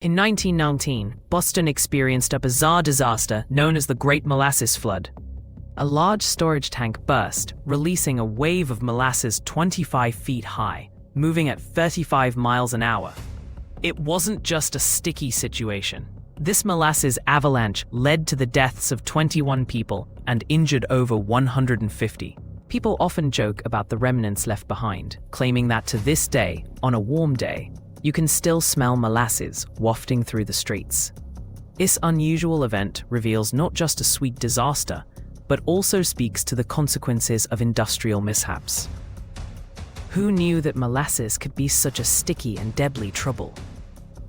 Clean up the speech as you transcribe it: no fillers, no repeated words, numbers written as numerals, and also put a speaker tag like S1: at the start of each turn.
S1: In 1919, Boston experienced a bizarre disaster known as the Great Molasses Flood. A large storage tank burst, releasing a wave of molasses 25 feet high, moving at 35 miles an hour. It wasn't just a sticky situation. This molasses avalanche led to the deaths of 21 people and injured over 150. People often joke about the remnants left behind, claiming that to this day, on a warm day, you can still smell molasses wafting through the streets. This unusual event reveals not just a sweet disaster, but also speaks to the consequences of industrial mishaps. Who knew that molasses could be such a sticky and deadly trouble?